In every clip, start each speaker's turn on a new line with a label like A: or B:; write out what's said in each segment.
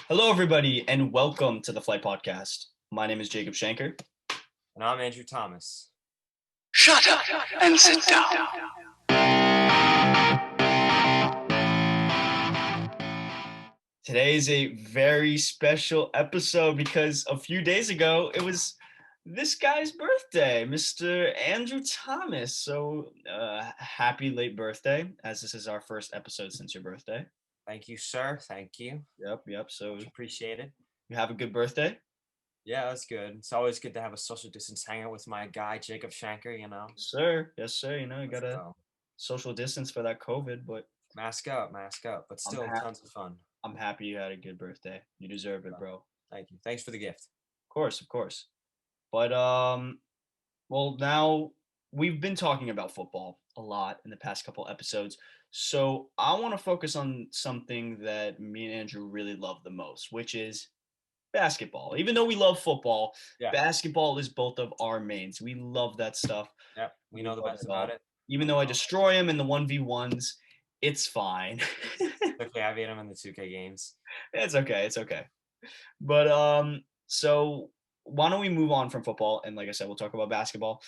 A: Hello, everybody, and welcome to the Flight Podcast. My name is Jacob Shanker.
B: And I'm Andrew Thomas.
C: Shut up and sit down.
A: Today is a very special episode because a few days ago it was this guy's birthday, Mr. Andrew Thomas. So happy late birthday, as this is our first episode since your birthday.
B: Thank you, sir. Thank you.
A: Yep. So
B: Much appreciated.
A: you have a good birthday?
B: Yeah, that's good. It's always good to have a social distance hangout with my guy, Jacob Shanker,
A: Yes, sir. You know, you
B: Let's
A: gotta
B: go.
A: social distance for that COVID, but
B: Mask up, but
A: I'm
B: still
A: ha-
B: tons of fun.
A: I'm happy you had a good birthday. You deserve it,
B: So,
A: bro.
B: Thank you. Thanks for the gift.
A: Of course. But well, now we've been talking about football a lot in the past couple episodes. So I want to focus on something that me and Andrew really love the most, which is basketball. Even though we love football,
B: Yeah.
A: basketball is both of our mains. We love that stuff.
B: Yep. We know the
A: love
B: best
A: it all.
B: about it.
A: Even though I destroy him in the 1v1s, it's fine.
B: Okay, I beat him in the 2K games.
A: It's okay. It's okay. But so why don't we move on from football? And like I said, we'll talk about basketball.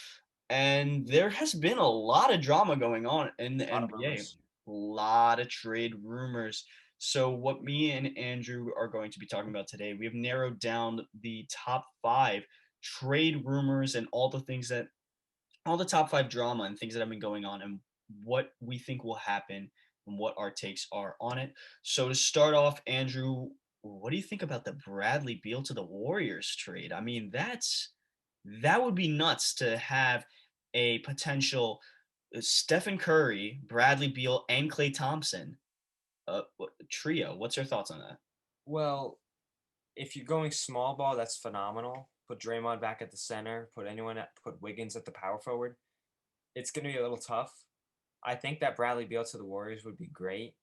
A: And there has been a lot of drama going on in the
B: A lot of
A: NBA.
B: rumors.
A: A lot of trade rumors. So what me and Andrew are going to be talking about today, we have narrowed down the top 5 trade rumors and all the top 5 drama and things that have been going on and what we think will happen and what our takes are on it. So to start off, Andrew, what do you think about the Bradley Beal to the Warriors trade? I mean, that would be nuts to have a potential Stephen Curry, Bradley Beal, and Klay Thompson trio. What's your thoughts on that?
B: Well, if you're going small ball, that's phenomenal. Put Draymond back at the center. Put Wiggins at the power forward. It's going to be a little tough. I think that Bradley Beal to the Warriors would be great,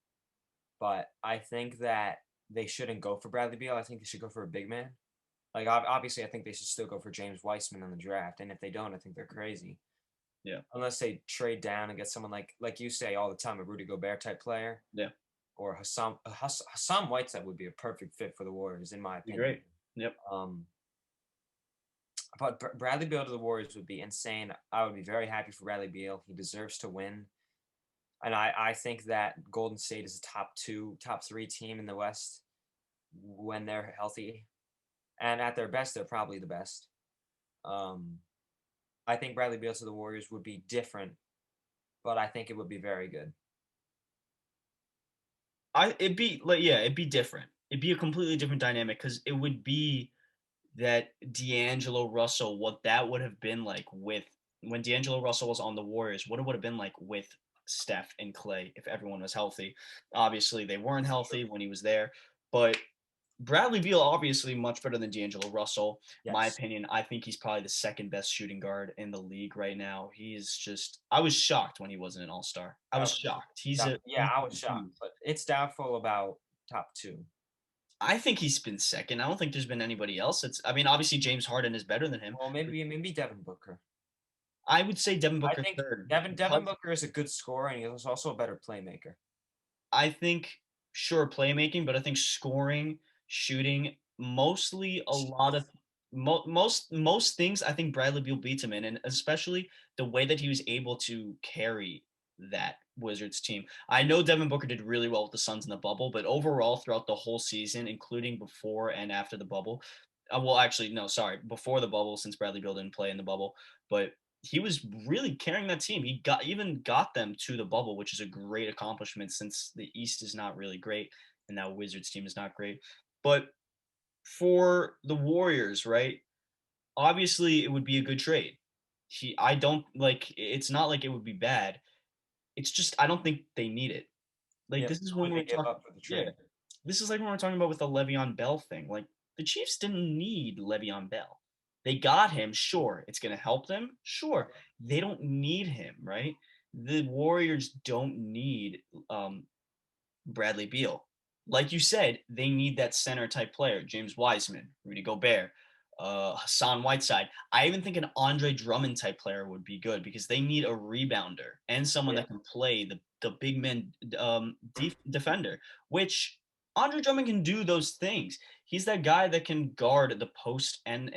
B: but I think that they shouldn't go for Bradley Beal. I think they should go for a big man. Like obviously, I think they should still go for James Weissman in the draft, and if they don't, I think they're crazy.
A: Yeah,
B: Unless they trade down and get someone like you say all the time, a Rudy Gobert type player,
A: yeah,
B: or Hassan Whiteside would be a perfect fit for the Warriors, in my
A: be
B: opinion.
A: great. Yep.
B: Um, but Bradley Beal to the Warriors would be insane. I would be very happy for Bradley Beal. He deserves to win. And I think that Golden State is a top 3 team in the West when they're healthy. And at their best, they're probably the best. Um, I think Bradley Beal to the Warriors would be different, but I think it would be very good.
A: It'd be like, yeah, it'd be different. It'd be a completely different dynamic because it would be that D'Angelo Russell, what that would have been like with when D'Angelo Russell was on the Warriors, what it would have been like with Steph and Clay if everyone was healthy. Obviously, they weren't healthy when he was there, but Bradley Beal obviously much better than D'Angelo Russell. My
B: Yes.
A: opinion, I think he's probably the second best shooting guard in the league right now. He's just I was shocked when he wasn't an all-star. I was
B: Oh,
A: shocked. He's a
B: yeah, I was shocked, but it's doubtful about top 2.
A: I think he's been second. I don't think there's been anybody else. I mean, obviously James Harden is better than him.
B: Well, maybe Devin Booker.
A: I would say Devin
B: I
A: Booker
B: think
A: third.
B: Devin Booker is a good scorer, and he's also a better playmaker.
A: I think sure playmaking, but I think scoring, shooting, mostly a lot of most things. I think Bradley Beal beats him in, and especially the way that he was able to carry that Wizards team. I know Devin Booker did really well with the Suns in the bubble, but overall throughout the whole season, including before and after the bubble, well, actually, no, sorry, before the bubble, since Bradley Beal didn't play in the bubble, but he was really carrying that team. He got them to the bubble, which is a great accomplishment since the East is not really great and that Wizards team is not great. But for the Warriors, right? Obviously, it would be a good trade. I don't like. It's not like it would be bad. It's just I don't think they need it. Like
B: Yeah,
A: this is
B: who
A: when
B: would
A: we're
B: they give
A: talking.
B: up for the
A: Yeah,
B: trade?
A: this is like when we're talking about with the Le'Veon Bell thing. Like the Chiefs didn't need Le'Veon Bell. They got him, sure. It's gonna help them, sure. They don't need him, right? The Warriors don't need Bradley Beal. Like you said, they need that center type player, James Wiseman, Rudy Gobert, Hassan Whiteside. I even think an Andre Drummond type player would be good because they need a rebounder and someone
B: Yeah,
A: that can play the big man defender, which Andre Drummond can do those things. He's that guy that can guard the post and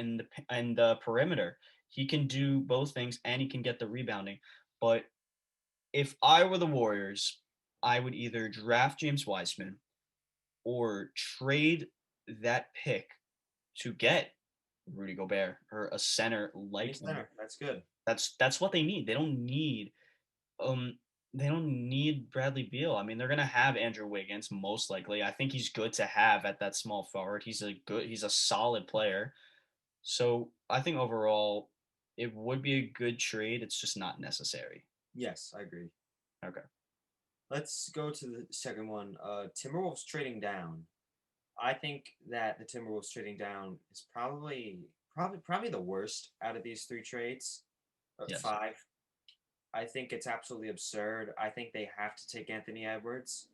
A: the perimeter. He can do both things and he can get the rebounding. But if I were the Warriors, I would either draft James Wiseman or trade that pick to get Rudy Gobert or a center like him.
B: Center. That's good.
A: That's what they need. Um they don't need Bradley Beal. I mean, they're gonna have Andrew Wiggins most likely. I think he's good to have at that small forward. He's a solid player. So I think overall it would be a good trade. It's just not necessary.
B: Yes, I agree.
A: Okay.
B: Let's go to the second one. Timberwolves trading down. I think that the Timberwolves trading down is probably the worst out of these three trades.
A: Yes.
B: Five. I think it's absolutely absurd. I think they have to take Anthony Edwards.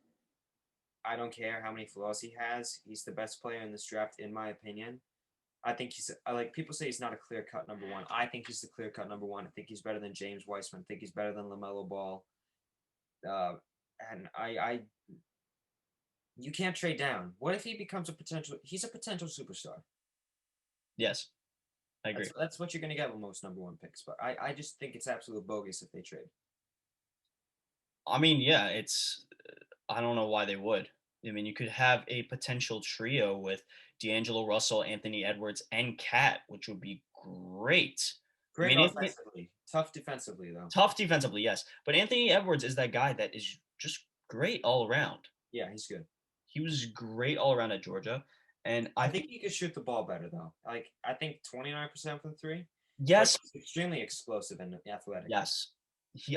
B: I don't care how many flaws he has. He's the best player in this draft, in my opinion. I think like people say he's not a clear cut number one. I think he's the clear cut number one. I think he's better than James Wiseman. I think he's better than LaMelo Ball. And you can't trade down. What if he becomes he's a potential superstar.
A: Yes. I agree.
B: That's what you're going to get with most number one picks. But I just think it's absolute bogus if they trade.
A: I mean, yeah, I don't know why they would. I mean, you could have a potential trio with D'Angelo Russell, Anthony Edwards, and Cat, which would be great.
B: Great
A: I mean,
B: offensively, tough defensively though.
A: tough defensively, yes, but Anthony Edwards is that guy that is just great all around.
B: Yeah, he's good.
A: He was great all around at Georgia, and
B: I think he could shoot the ball better though. Like I think 29% from three.
A: Yes,
B: he's extremely explosive and athletic.
A: Yes,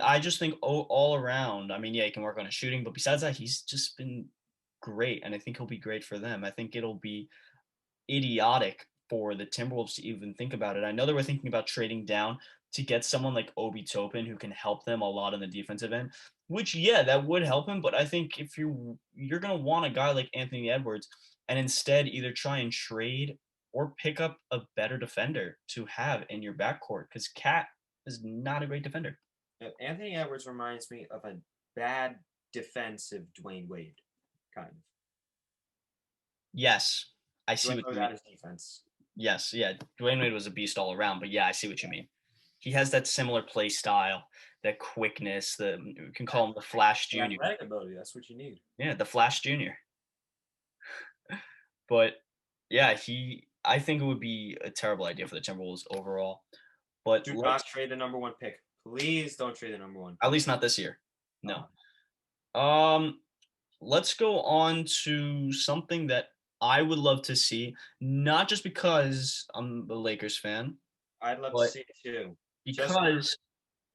A: I just think all around. I mean, yeah, he can work on his shooting, but besides that, he's just been great, and I think he'll be great for them. I think it'll be idiotic for the Timberwolves to even think about it. I know they were thinking about trading down to get someone like Obi Toppin who can help them a lot on the defensive end, which yeah, that would help him. But I think if you're gonna want a guy like Anthony Edwards, and instead either try and trade or pick up a better defender to have in your backcourt because Cat is not a great defender.
B: Anthony Edwards reminds me of a bad defensive Dwayne Wade, kind of.
A: Yes, I see what you mean.
B: His defense.
A: Yes, yeah, Dwayne Wade was a beast all around, but yeah, I see what you mean. He has that similar play style, that quickness. We can call him the Flash Junior.
B: Athletic ability, that's what you need.
A: Yeah, the Flash Junior. But yeah, I think it would be a terrible idea for the Timberwolves overall. But
B: do not trade the number one pick. Please don't trade the number one.
A: At least not this year. No. Let's go on to something that I would love to see, not just because I'm a Lakers fan.
B: I'd love to see it too.
A: Because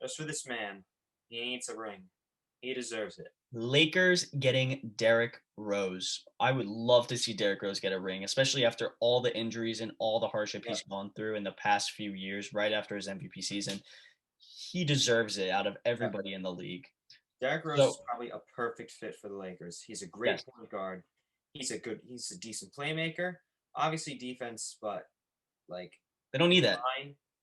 B: just for this man, he needs a ring. He deserves it.
A: Lakers getting Derrick Rose. I would love to see Derrick Rose get a ring, especially after all the injuries and all the hardship he's gone through in the past few years, right after his MVP season. He deserves it out of everybody in the league.
B: Derrick Rose is probably a perfect fit for the Lakers. He's a great point guard. He's a decent playmaker. Obviously defense, but like
A: they don't need that.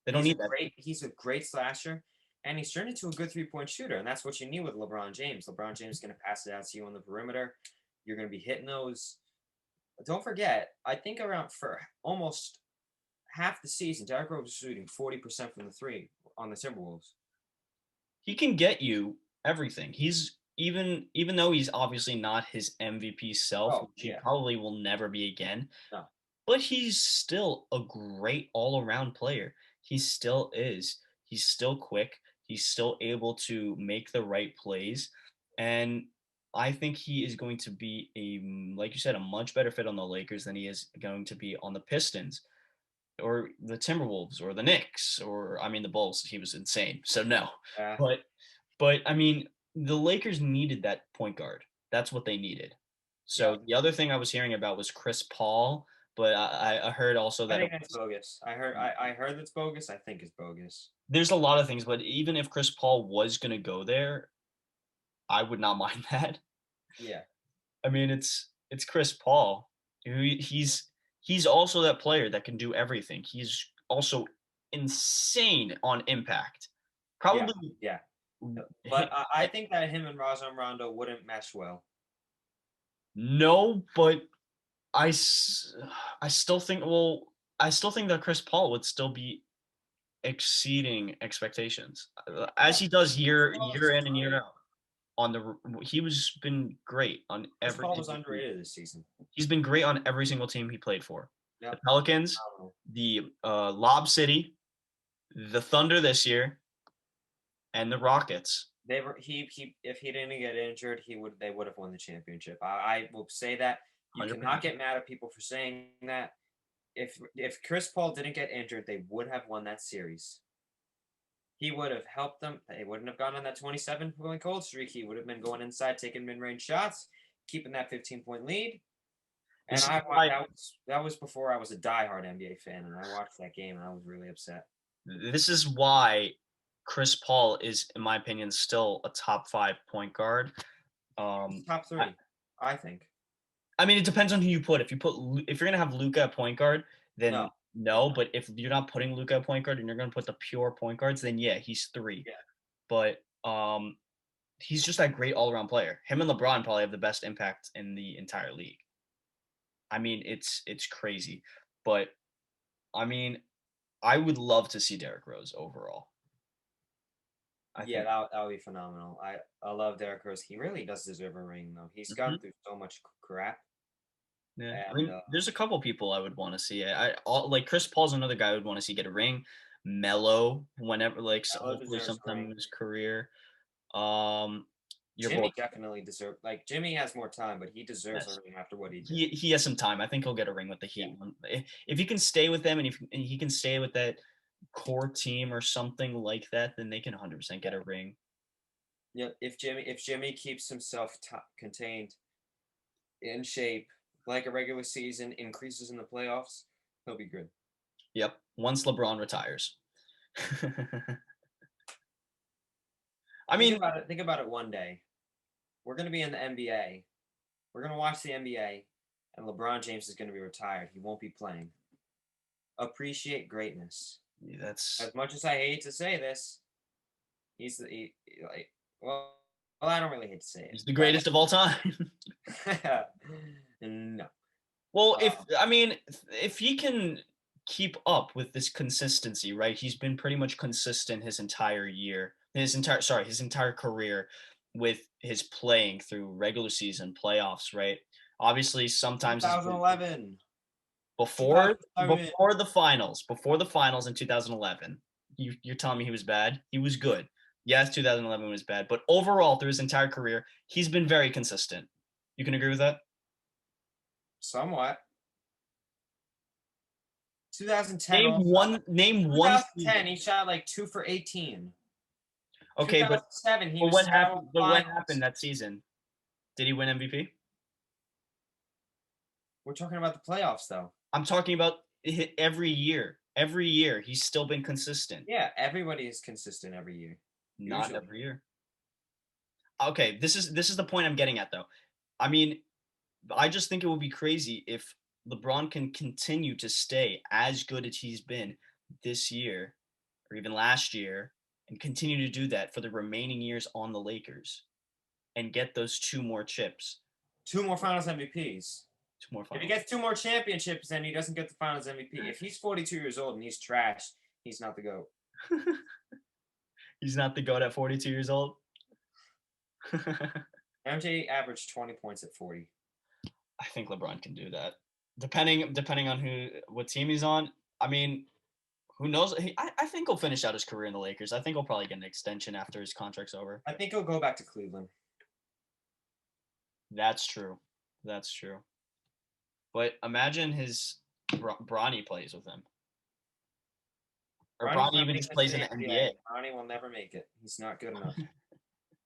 A: They don't need that.
B: He's a great slasher, and he's turned into a good 3-point shooter, and that's what you need with LeBron James. LeBron James is going to pass it out to you on the perimeter. You're going to be hitting those. Don't forget, I think around for almost half the season, Derrick Rose was shooting 40% from the three on the Timberwolves.
A: He can get you everything. He's even though he's obviously not his MVP self, which he probably will never be again.
B: No.
A: But he's still a great all-around player. He still is. He's still quick. He's still able to make the right plays. And I think he is going to be like you said, a much better fit on the Lakers than he is going to be on the Pistons or the Timberwolves or the Knicks or, I mean, the Bulls. He was insane. So no. But I mean, the Lakers needed that point guard. That's what they needed. So the other thing I was hearing about was Chris Paul. But I heard also that
B: I think it's bogus. I heard it's bogus. I think it's bogus.
A: There's a lot of things, but even if Chris Paul was going to go there, I would not mind that.
B: Yeah.
A: I mean, it's Chris Paul. He's also that player that can do everything. He's also insane on impact. Probably.
B: Yeah. But I think that him and Rajon Rondo wouldn't mesh well.
A: No, but I still think. Well, I still think that Chris Paul would still be exceeding expectations, as he does
B: Paul
A: year
B: is
A: in and year
B: great.
A: out. He was been great on
B: Chris
A: every
B: Paul was
A: single team.
B: underrated this season.
A: He's been great on every single team he played for. The
B: Yep.
A: Pelicans,
B: Phenomenal.
A: the Lob City, the Thunder this year, and the Rockets.
B: They were he if he didn't get injured, they would have won the championship. I will say that. You
A: 100%.
B: cannot get mad at people for saying that. If Chris Paul didn't get injured, they would have won that series. He would have helped them. They wouldn't have gone on that 27-point cold streak. He would have been going inside, taking mid-range shots, keeping that 15-point lead. And
A: This is
B: I
A: why
B: that was before I was a diehard NBA fan, and I watched that game and I was really upset.
A: this is why Chris Paul is, in my opinion, still a top 5 point guard.
B: Top three, I think.
A: I mean, it depends on who you put. If you're gonna have Luka at point guard, then no. But if you're not putting Luka at point guard and you're gonna put the pure point guards, then yeah, he's 3.
B: Yeah.
A: But he's just that great all around player. Him and LeBron probably have the best impact in the entire league. I mean, it's crazy. But I mean, I would love to see Derrick Rose overall.
B: Yeah, that would be phenomenal. I love Derrick Rose. He really does deserve a ring, though. He's gone through so much crap.
A: Yeah, I
B: And
A: mean, there's a couple people I would want to see. Like Chris Paul's another guy I would want to see get a ring. Melo, whenever
B: Melo
A: hopefully
B: deserves a
A: sometime in
B: ring.
A: his career. Your boy,
B: Jimmy definitely deserves. Like Jimmy has more time, but he deserves
A: yes,
B: a ring after what he did.
A: he has some time. I think he'll get a ring with the Heat. If he can stay with them and he can stay with that core team or something like that, then they can 100% get a ring.
B: Yeah, if Jimmy keeps himself contained, in shape, like a regular season, increases in the playoffs, he'll be good.
A: Yep. Once LeBron retires. I mean,
B: think about it one day. We're going to be in the NBA. We're going to watch the NBA, and LeBron James is going to be retired. He won't be playing. Appreciate greatness.
A: That's
B: as much as I hate to say this. Well, I don't really hate to say it.
A: He's the greatest of all time.
B: No.
A: Well, if he can keep up with this consistency, right? He's been pretty much consistent his entire career with his playing through regular season, playoffs, right? Obviously, sometimes
B: 2011.
A: Before the finals in 2011. You're telling me he was bad? He was good. Yes, 2011 was bad, but overall through his entire career, he's been very consistent. You can agree with that?
B: Somewhat. 2010.
A: Name one.
B: 2010, he shot like 2 for 18.
A: Okay, but
B: 2007, he was
A: what happened? But what happened that season? Did he win MVP?
B: We're talking about the playoffs, though.
A: I'm talking about every year. Every year, he's still been consistent.
B: Yeah, everybody is consistent every year.
A: Not usually. Every year. Okay, this is the point I'm getting at, though. I mean, I just think it would be crazy if LeBron can continue to stay as good as he's been this year or even last year and continue to do that for the remaining years on the Lakers and get those 2 more chips.
B: 2 more finals MVPs.
A: 2 more finals.
B: If he gets 2 more championships, then he doesn't get the finals MVP. If he's 42 years old and he's trash, he's not the GOAT.
A: He's not the GOAT at 42 years old?
B: MJ averaged 20 points at 40.
A: I think LeBron can do that. Depending on what team he's on. I mean, who knows? I think he'll finish out his career in the Lakers. I think he'll probably get an extension after his contract's over.
B: I think he'll go back to Cleveland.
A: That's true. But imagine his Bronny plays with him. Or Bronny even just plays in the NBA.
B: Bronny will never make it. He's not good enough.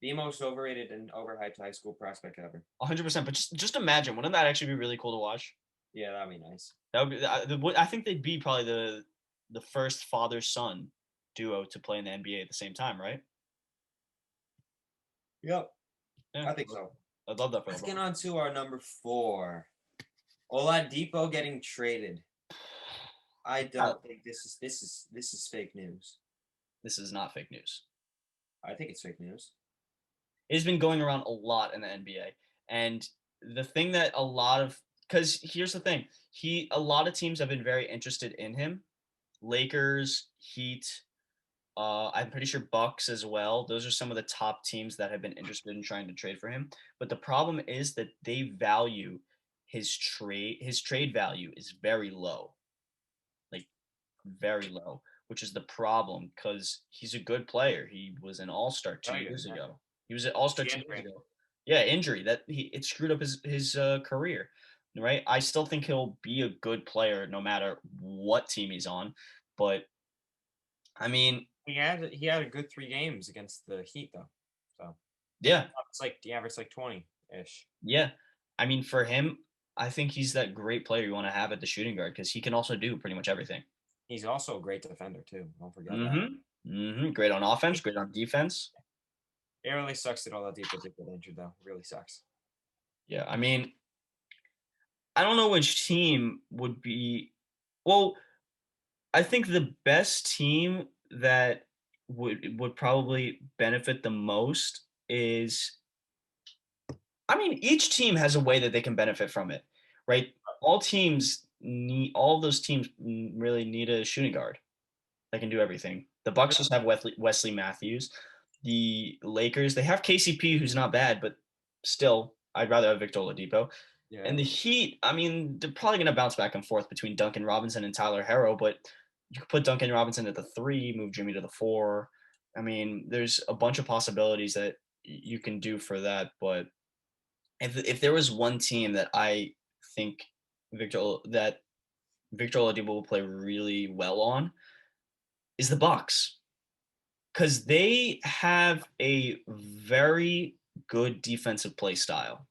B: The most overrated and overhyped high school prospect ever.
A: 100%. But just imagine, wouldn't that actually be really cool to watch?
B: Yeah, that'd be nice.
A: That would be. I think they'd be probably the first father-son duo to play in the NBA at the same time, right?
B: Yep.
A: Yeah,
B: I think so.
A: I'd love that for
B: Let's get on to our number 4. Oladipo getting traded. I don't think this is fake news.
A: This is not fake news.
B: I think it's fake news.
A: It's been going around a lot in the NBA, and the thing that a lot of because here's the thing, a lot of teams have been very interested in him. Lakers, Heat, I'm pretty sure Bucks as well. Those are some of the top teams that have been interested in trying to trade for him. But the problem is that they value his trade value is very low, like very low, which is the problem because he's a good player. He was an all-star two
B: Very good,
A: years
B: yeah.
A: ago. He was an all-star
B: The
A: 2 years
B: injury.
A: ago. Yeah, injury that it screwed up his career, right? I still think he'll be a good player no matter what team he's on, but I mean,
B: He had a good 3 games against the Heat though. So
A: yeah,
B: it's like he averaged like 20-ish.
A: yeah. I mean, for him, I think he's that great player you want to have at the shooting guard because he can also do pretty much everything.
B: He's also a great defender too. Don't forget that.
A: Great on offense, great on defense.
B: It really sucks that Oladipo did get injured though. It really sucks.
A: Yeah, I mean, I don't know which team would be. Well, I think the best team that would probably benefit the most is. I mean, each team has a way that they can benefit from it, right? All of those teams really need a shooting guard that can do everything. The Bucks just have Wesley Matthews. The Lakers, they have KCP, who's not bad, but still, I'd rather have Victor Oladipo.
B: Yeah.
A: And the Heat, I mean, they're probably going to bounce back and forth between Duncan Robinson and Tyler Herro, but you could put Duncan Robinson at the 3, move Jimmy to the 4. I mean, there's a bunch of possibilities that you can do for that. But if there was one team that I think that Victor Oladipo will play really well on, is the Bucks, because they have a very good defensive play style.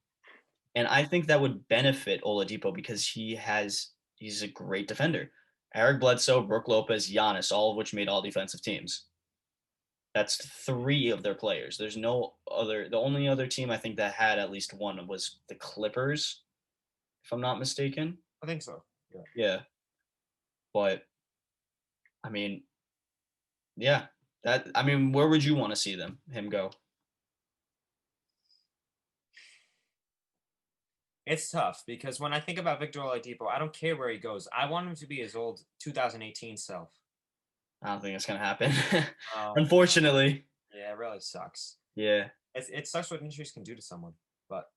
A: And I think that would benefit Oladipo because he's a great defender. Eric Bledsoe, Brook Lopez, Giannis, all of which made all defensive teams. That's 3 of their players. There's no other. The only other team I think that had at least one was the Clippers, if I'm not mistaken.
B: I think so. Yeah.
A: Yeah, but I mean, yeah, I mean, where would you want to see him go?
B: It's tough because when I think about Victor Oladipo, I don't care where he goes. I want him to be his old 2018 self.
A: I don't think it's gonna happen.
B: Um,
A: Unfortunately.
B: yeah, it really sucks.
A: Yeah.
B: It sucks what injuries can do to someone, but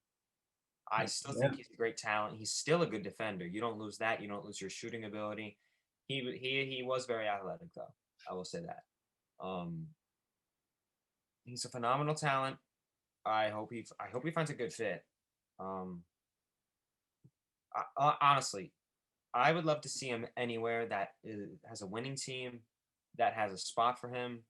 B: I still
A: Yeah.
B: think he's a great talent. He's still a good defender. You don't lose that. You don't lose your shooting ability. He was very athletic though. I will say that. Um, he's a phenomenal talent. I hope he finds a good fit. Um, honestly, I would love to see him anywhere that has a winning team, that has a spot for him.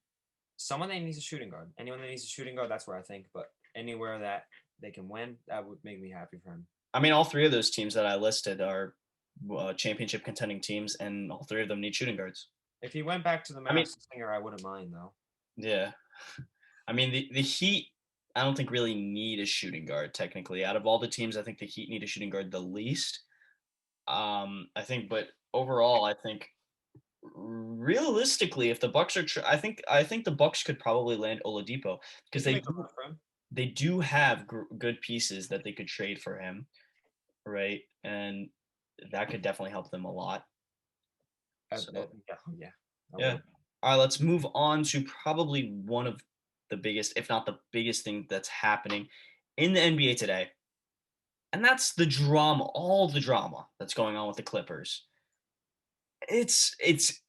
B: Someone that needs a shooting guard. Anyone that needs a shooting guard, that's where I think. But anywhere that they can win, that would make me happy for him.
A: I mean, all 3 of those teams that I listed are championship contending teams, and all 3 of them need shooting guards.
B: If he went back to the
A: I mean,
B: Masked Singer, I wouldn't mind though.
A: yeah. I mean, the Heat, I don't think really need a shooting guard technically. Out of all the teams, I think the Heat need a shooting guard the least. I think, but overall, I think realistically, if the Bucks are, I think the Bucks could probably land Oladipo because
B: He can make a run for him.
A: they do have good pieces that they could trade for him, right? And that could definitely help them a lot. So,
B: Yeah.
A: yeah. All right, let's move on to probably one of the biggest, if not the biggest thing that's happening in the NBA today. And that's the drama, all the drama that's going on with the Clippers. It's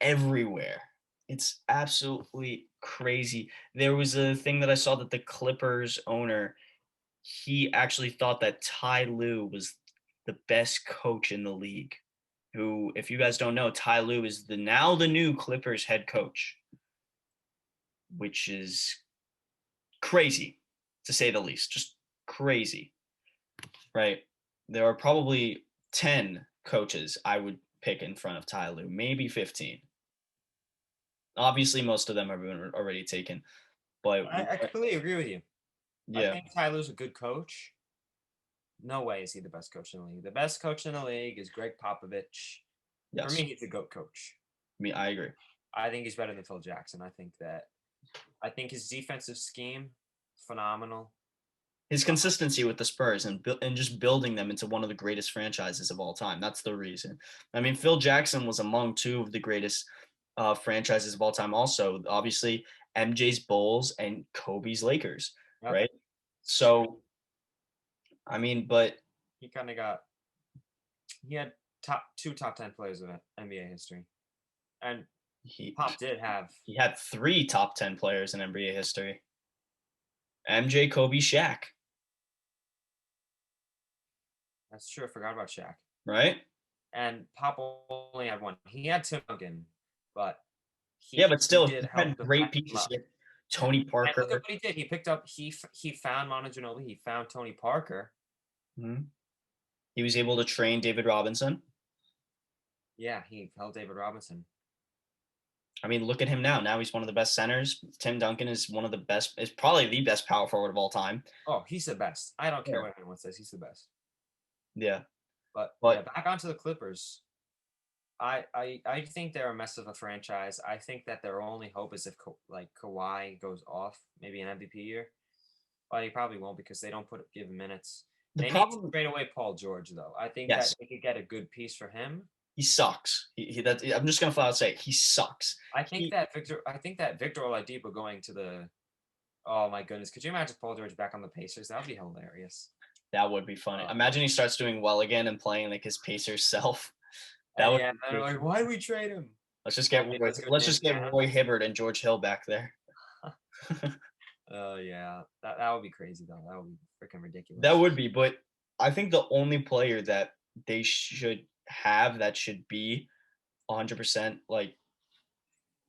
A: everywhere. It's absolutely crazy. There was a thing that I saw that the Clippers owner, he actually thought that Ty Lue was the best coach in the league. Who, if you guys don't know, Ty Lue is the new Clippers head coach, which is crazy to say the least. Just crazy, right? There are probably 10 coaches I would pick in front of Ty Lue, maybe 15. Obviously, most of them have been already taken, but
B: I completely agree with you. I
A: yeah,
B: think Tyler's a good coach. No way is he the best coach in the league. The best coach in the league is Greg Popovich. For
A: yes,
B: me, he's the GOAT coach.
A: I agree.
B: I think he's better than Phil Jackson. I think his defensive scheme, phenomenal.
A: His consistency with the Spurs and just building them into one of the greatest franchises of all time. That's the reason. I mean, Phil Jackson was among two of the greatest franchises of all time. Also, obviously, MJ's Bulls and Kobe's Lakers,
B: Yep.
A: right? So, I mean, but
B: He had two top 10 players of NBA history, and
A: he
B: Pop did have.
A: he had 3 top 10 players in NBA history. MJ, Kobe, Shaq,
B: That's true. I forgot about Shaq.
A: right?
B: And Pop only had one. He had Tim Duncan, but
A: Yeah, but still, he
B: did
A: had
B: help to
A: great
B: back him
A: pieces.
B: up.
A: He had Tony
B: And look
A: Parker.
B: at what he did. He picked up. He found Manu Ginobili. He found Tony Parker.
A: Mhm. He was able to train David Robinson.
B: Yeah, he held David Robinson.
A: I mean, look at him now. Now he's one of the best centers. Tim Duncan is one of the best. Is probably the best power forward of all time.
B: Oh, he's the best. I don't care
A: Yeah.
B: what anyone says. He's the best.
A: Yeah.
B: But
A: But-
B: yeah, back onto the Clippers. I think they're a mess of a franchise. I think that their only hope is if Kawhi goes off, maybe an MVP year. But he probably won't because they don't give him minutes.
A: The
B: They need
A: problem,
B: to trade away Paul George though. I think
A: Yes.
B: that they could get a good piece for him.
A: he sucks. I'm just gonna flat out say he sucks.
B: I think
A: He-
B: that Victor Oladipo going to the. Oh my goodness! Could you imagine Paul George back on the Pacers? That would be hilarious.
A: That would be funny.
B: Oh.
A: Imagine he starts doing well again and playing like his Pacers self. That would.
B: Yeah,
A: be
B: and they're
A: crazy.
B: like, why did we trade him?
A: Let's just get
B: Okay,
A: Roy,
B: let's go
A: let's
B: James
A: just get
B: Harden.
A: Roy Hibbert and George Hill back there.
B: Oh yeah, that would be crazy though. That would be freaking ridiculous.
A: That would be, but I think the only player that they should have that should be 100% like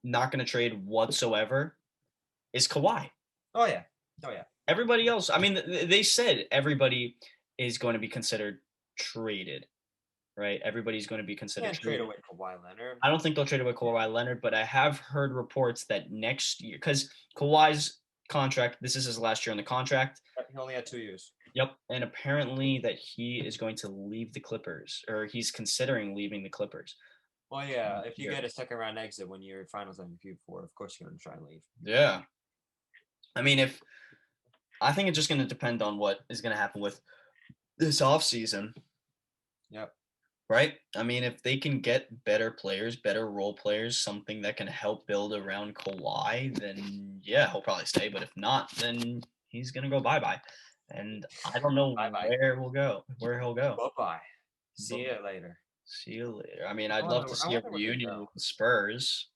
A: not going to trade whatsoever is Kawhi.
B: Oh yeah. Oh yeah.
A: Everybody else, I mean, they said everybody is going to be considered traded, right? Everybody's going to be considered
B: Can't trade
A: traded.
B: away Kawhi Leonard.
A: I don't think they'll trade away Kawhi Leonard, but I have heard reports that next year, because Kawhi's contract, this is his last year on the contract.
B: He only had 2 years.
A: Yep. And apparently that he is going to leave the Clippers, or he's considering leaving the Clippers.
B: Well, yeah. If you
A: Sure.
B: get a second round exit when you're Finals MVP before, of course you're going to try and leave.
A: Yeah. I mean, I think it's just going to depend on what is going to happen with this offseason.
B: Yep.
A: Right? I mean, if they can get better players, better role players, something that can help build around Kawhi, then yeah, he'll probably stay. But if not, then he's going to go bye-bye. And I don't know
B: Bye-bye.
A: where he'll go.
B: Bye-bye. See you later.
A: See you later. I mean, I'd
B: wonder-
A: love to
B: I
A: see a
B: wonder where they
A: reunion
B: go.
A: with the Spurs.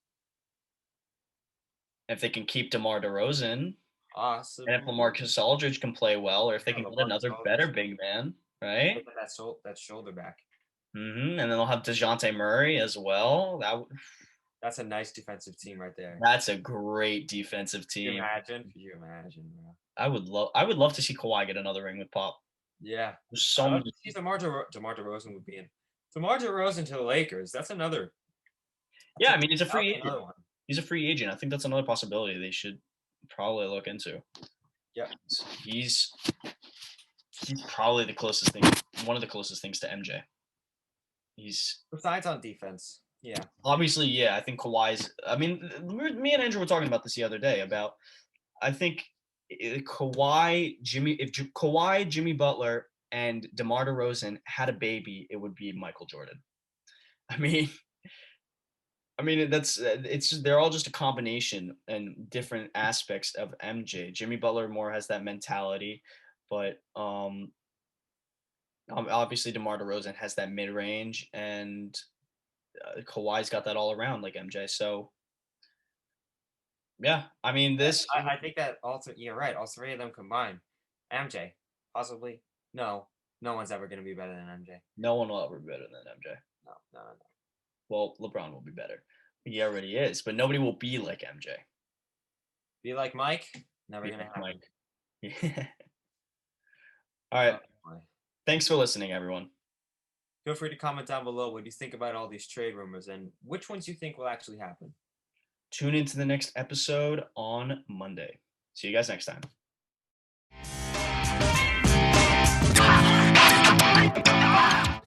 A: If they can keep DeMar DeRozan,
B: Awesome.
A: and if LaMarcus Aldridge can play well, or if they
B: Yeah,
A: can get
B: LaMarcus
A: another
B: Aldridge.
A: better big man, right?
B: Look at that shoulder back.
A: And then they'll have DeJounte Murray as well.
B: That's a nice defensive team right there.
A: That's a great defensive
B: Could you
A: team.
B: imagine? Could you imagine, bro?
A: I would love to see Kawhi get another ring with Pop.
B: Yeah.
A: There's so many.
B: DeMar DeRozan would be in. DeMar DeRozan to the Lakers. That's another.
A: Yeah, I mean, he's a
B: that'd
A: free
B: be
A: agent.
B: another one.
A: He's a free agent. I think that's another possibility they should probably look into.
B: Yeah.
A: He's probably the closest thing, one of the closest things to MJ. He's
B: Besides on defense. Yeah.
A: obviously, yeah, I think Kawhi's. I mean, me and Andrew were talking about this the other day about. I think Kawhi, Jimmy Butler, and DeMar DeRozan had a baby, it would be Michael Jordan. I mean, they're all just a combination and different aspects of MJ. Jimmy Butler more has that mentality, but obviously DeMar DeRozan has that mid range, and Kawhi's got that all around like MJ. So yeah, I mean this.
B: I think that you're right. All three of them combined. MJ, possibly. No one's ever going to be better than MJ.
A: No one will ever be better than MJ.
B: No.
A: Well, LeBron will be better. He already is, but nobody will be like MJ.
B: Be like Mike. Never
A: Be
B: going to
A: like
B: happen.
A: Mike. Yeah. All right.
B: Oh, boy.
A: Thanks for listening, everyone.
B: Feel free to comment down below what you think about all these trade rumors and which ones you think will actually happen.
A: Tune into the next episode on Monday. See you guys next time.